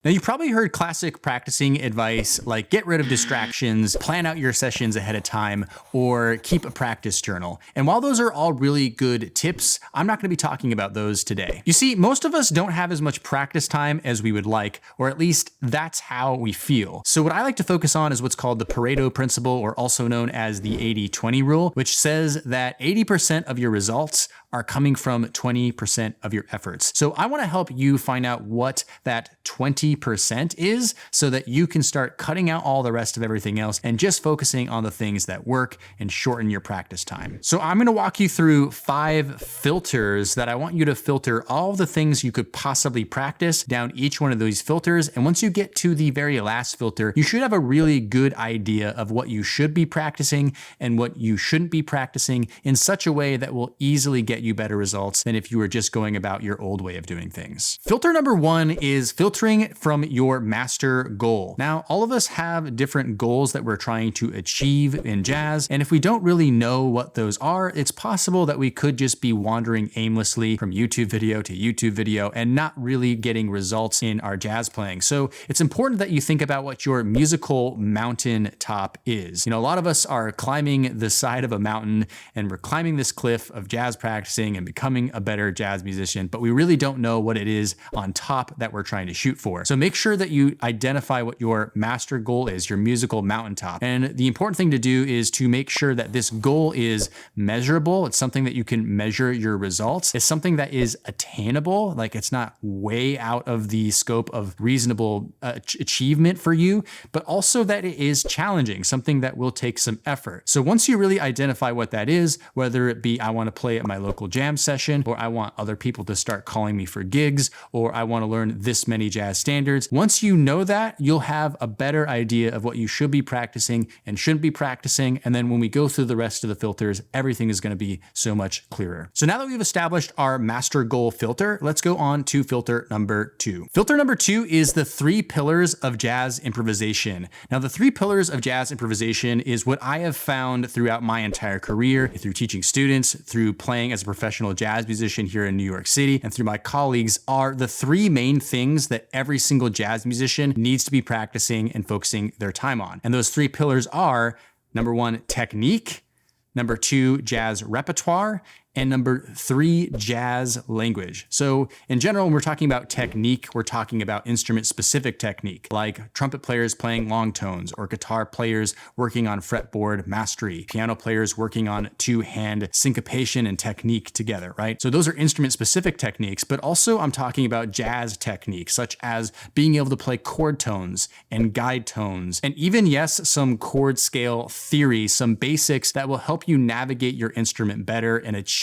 Now, you've probably heard classic practicing advice like get rid of distractions, plan out your sessions ahead of time, or keep a practice journal. And while those are all really good tips, I'm not going to be talking about those today. You see, most of us don't have as much practice time as we would like, or at least that's how we feel. So what I like to focus on is what's called the Pareto Principle, or also known as the 80-20 rule, which says that 80% of your results are coming from 20% of your efforts. So I want to help you find out what that 20% is so that you can start cutting out all the rest of everything else and just focusing on the things that work and shorten your practice time. So I'm going to walk you through 5 filters that I want you to filter all the things you could possibly practice down each one of these filters. And once you get to the very last filter, you should have a really good idea of what you should be practicing and what you shouldn't be practicing in such a way that will easily get you better results than if you were just going about your old way of doing things. Filter number 1 is filtering from your master goal. Now, all of us have different goals that we're trying to achieve in jazz, and if we don't really know what those are, it's possible that we could just be wandering aimlessly from YouTube video to YouTube video and not really getting results in our jazz playing. So it's important that you think about what your musical mountain top is. You know, a lot of us are climbing the side of a mountain and we're climbing this cliff of jazz practicing and becoming a better jazz musician, but we really don't know what it is on top that we're trying to shoot for. So make sure that you identify what your master goal is, your musical mountaintop. And the important thing to do is to make sure that this goal is measurable. It's something that you can measure your results. It's something that is attainable, like it's not way out of the scope of reasonable achievement for you, but also that it is challenging, something that will take some effort. So once you really identify what that is, whether it be I want to play at my local jam session, or I want other people to start calling me for gigs, or I want to learn this many jazz standards. Once you know that, you'll have a better idea of what you should be practicing and shouldn't be practicing. And then when we go through the rest of the filters, everything is going to be so much clearer. So now that we've established our master goal filter, let's go on to filter number 2. Filter number 2 is the 3 pillars of jazz improvisation. Now, the 3 pillars of jazz improvisation is what I have found throughout my entire career, through teaching students, through playing as a professional jazz musician here in New York City, and through my colleagues, are the 3 main things that every single jazz musician needs to be practicing and focusing their time on. And those 3 pillars are, number 1, technique, number 2, jazz repertoire, and number 3, jazz language. So in general, when we're talking about technique, we're talking about instrument-specific technique, like trumpet players playing long tones, or guitar players working on fretboard mastery, piano players working on 2-hand syncopation and technique together, right? So those are instrument-specific techniques, but also I'm talking about jazz techniques, such as being able to play chord tones and guide tones, and even, yes, some chord scale theory, some basics that will help you navigate your instrument better and achieve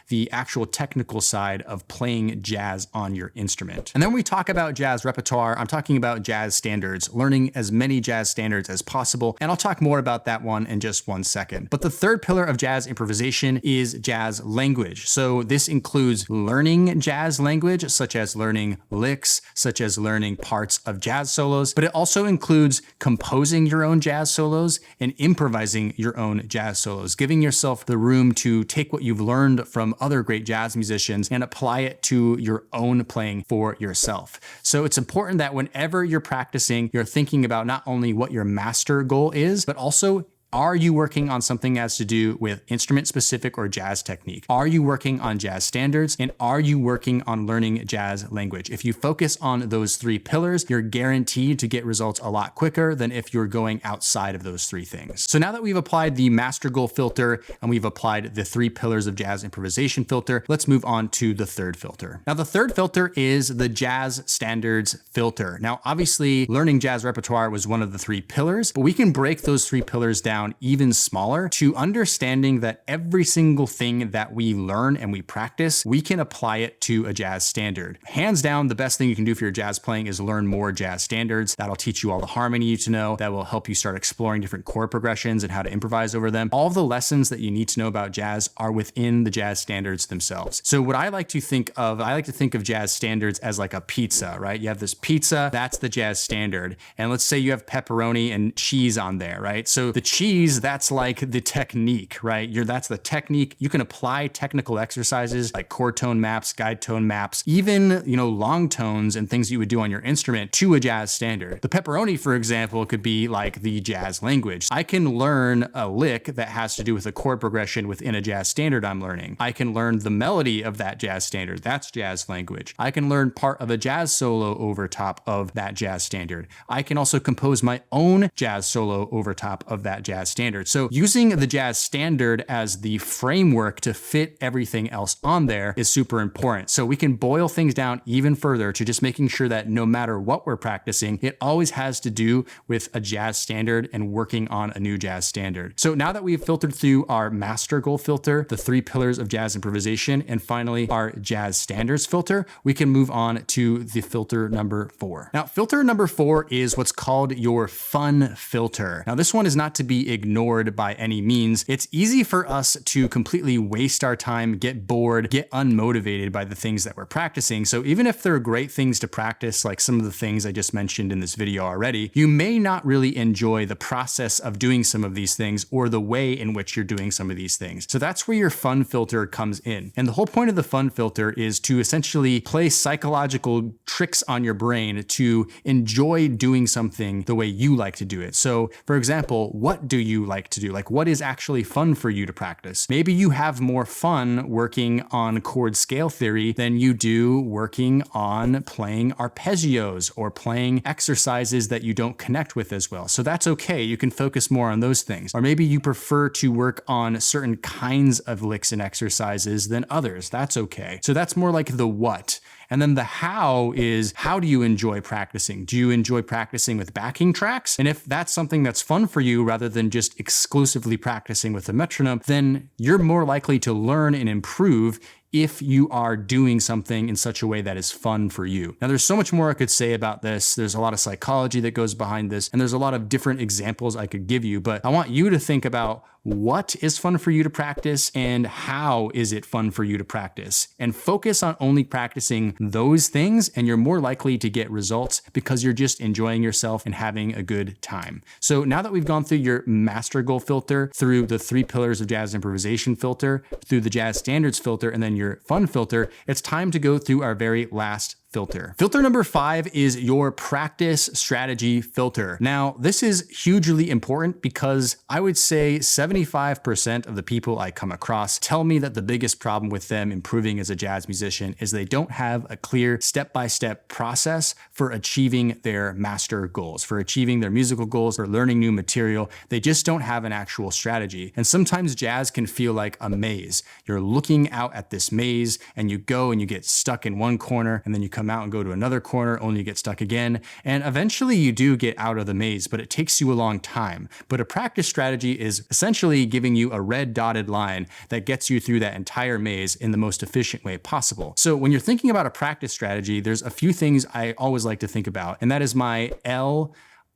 the actual technical side of playing jazz on your instrument. And then when we talk about jazz repertoire, I'm talking about jazz standards, learning as many jazz standards as possible. And I'll talk more about that one in just one second. But the 3rd pillar of jazz improvisation is jazz language. So this includes learning jazz language, such as learning licks, such as learning parts of jazz solos, but it also includes composing your own jazz solos and improvising your own jazz solos, giving yourself the room to take what you've learned from other great jazz musicians and apply it to your own playing for yourself. So it's important that whenever you're practicing, you're thinking about not only what your master goal is, but also, are you working on something that has to do with instrument-specific or jazz technique? Are you working on jazz standards? And are you working on learning jazz language? If you focus on those 3 pillars, you're guaranteed to get results a lot quicker than if you're going outside of those 3 things. So now that we've applied the master goal filter and we've applied the 3 pillars of jazz improvisation filter, let's move on to the 3rd filter. Now, the 3rd filter is the jazz standards filter. Now, obviously, learning jazz repertoire was one of the 3 pillars, but we can break those 3 pillars down even smaller to understanding that every single thing that we learn and we practice, we can apply it to a jazz standard. Hands down, the best thing you can do for your jazz playing is learn more jazz standards. That'll teach you all the harmony you need to know. That will help you start exploring different chord progressions and how to improvise over them. All of the lessons that you need to know about jazz are within the jazz standards themselves. So what I like to think of jazz standards as like a pizza, right? You have this pizza, that's the jazz standard. And let's say you have pepperoni and cheese on there, right? So the cheese keys, that's like the technique, right? That's the technique. You can apply technical exercises like chord tone maps, guide tone maps, even, long tones and things you would do on your instrument to a jazz standard. The pepperoni, for example, could be like the jazz language. I can learn a lick that has to do with a chord progression within a jazz standard I'm learning. I can learn the melody of that jazz standard. That's jazz language. I can learn part of a jazz solo over top of that jazz standard. I can also compose my own jazz solo over top of that jazz standard. So using the jazz standard as the framework to fit everything else on there is super important. So we can boil things down even further to just making sure that no matter what we're practicing, it always has to do with a jazz standard and working on a new jazz standard. So now that we've filtered through our master goal filter, the 3 pillars of jazz improvisation, and finally our jazz standards filter, we can move on to the filter number 4. Now, filter number 4 is what's called your fun filter. Now, this one is not to be ignored by any means. It's easy for us to completely waste our time, get bored, get unmotivated by the things that we're practicing. So even if they're great things to practice, like some of the things I just mentioned in this video already, you may not really enjoy the process of doing some of these things or the way in which you're doing some of these things. So that's where your fun filter comes in. And the whole point of the fun filter is to essentially play psychological tricks on your brain to enjoy doing something the way you like to do it. So for example, what do you like to do? Like, what is actually fun for you to practice? Maybe you have more fun working on chord scale theory than you do working on playing arpeggios or playing exercises that you don't connect with as well. So that's okay. You can focus more on those things. Or maybe you prefer to work on certain kinds of licks and exercises than others. That's okay. So that's more like the what. And then the how is, how do you enjoy practicing? Do you enjoy practicing with backing tracks? And if that's something that's fun for you rather than just exclusively practicing with a metronome, then you're more likely to learn and improve if you are doing something in such a way that is fun for you. Now, there's so much more I could say about this. There's a lot of psychology that goes behind this, and there's a lot of different examples I could give you, but I want you to think about what is fun for you to practice and how is it fun for you to practice, and focus on only practicing those things, and you're more likely to get results because you're just enjoying yourself and having a good time. So now that we've gone through your master goal filter, through the 3 pillars of jazz improvisation filter, through the jazz standards filter, and then your fun filter, it's time to go through our very last filter. Filter number 5 is your practice strategy filter. Now, this is hugely important because I would say 75% of the people I come across tell me that the biggest problem with them improving as a jazz musician is they don't have a clear step-by-step process for achieving their master goals, for achieving their musical goals, for learning new material. They just don't have an actual strategy. And sometimes jazz can feel like a maze. You're looking out at this maze and you go and you get stuck in one corner, and then you come out and go to another corner, only you get stuck again. And eventually you do get out of the maze, but it takes you a long time. But a practice strategy is essentially giving you a red dotted line that gets you through that entire maze in the most efficient way possible. So when you're thinking about a practice strategy, there's a few things I always like to think about, and that is my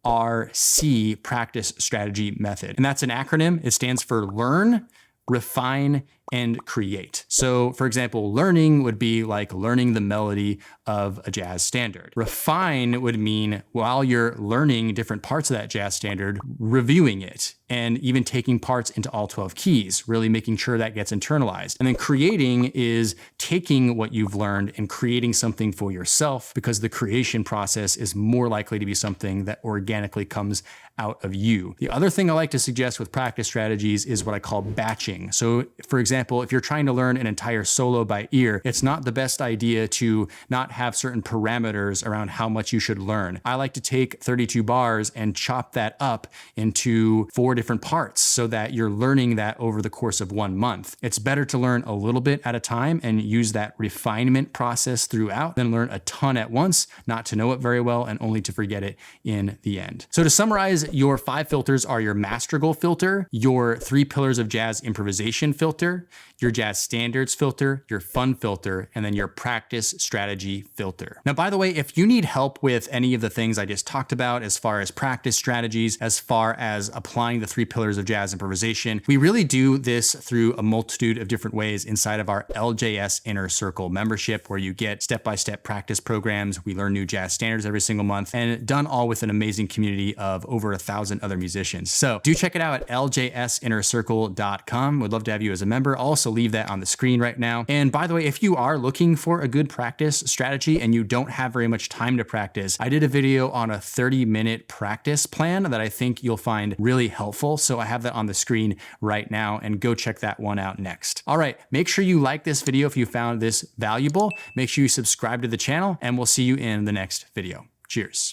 LRC practice strategy method. And that's an acronym. It stands for learn, refine, and create. So for example, learning would be like learning the melody of a jazz standard. Refine would mean while you're learning different parts of that jazz standard, reviewing it and even taking parts into all 12 keys, really making sure that gets internalized. And then creating is taking what you've learned and creating something for yourself, because the creation process is more likely to be something that organically comes out of you. The other thing I like to suggest with practice strategies is what I call batching. So for example, if you're trying to learn an entire solo by ear, it's not the best idea to not have certain parameters around how much you should learn. I like to take 32 bars and chop that up into 4 different parts so that you're learning that over the course of 1 month. It's better to learn a little bit at a time and use that refinement process throughout than learn a ton at once, not to know it very well, and only to forget it in the end. So to summarize, your 5 filters are your master goal filter, your 3 pillars of jazz improvisation filter, your jazz standards filter, your fun filter, and then your practice strategy filter. Now, by the way, if you need help with any of the things I just talked about, as far as practice strategies, as far as applying the 3 pillars of jazz improvisation, we really do this through a multitude of different ways inside of our LJS Inner Circle membership, where you get step-by-step practice programs. We learn new jazz standards every single month, and done all with an amazing community of over 1,000 other musicians. So do check it out at ljsinnercircle.com. Would love to have you as a member. I'll also leave that on the screen right now. And by the way, if you are looking for a good practice strategy and you don't have very much time to practice, I did a video on a 30-minute practice plan that I think you'll find really helpful. So I have that on the screen right now, and go check that one out next. All right, make sure you like this video if you found this valuable. Make sure you subscribe to the channel, and we'll see you in the next video. Cheers.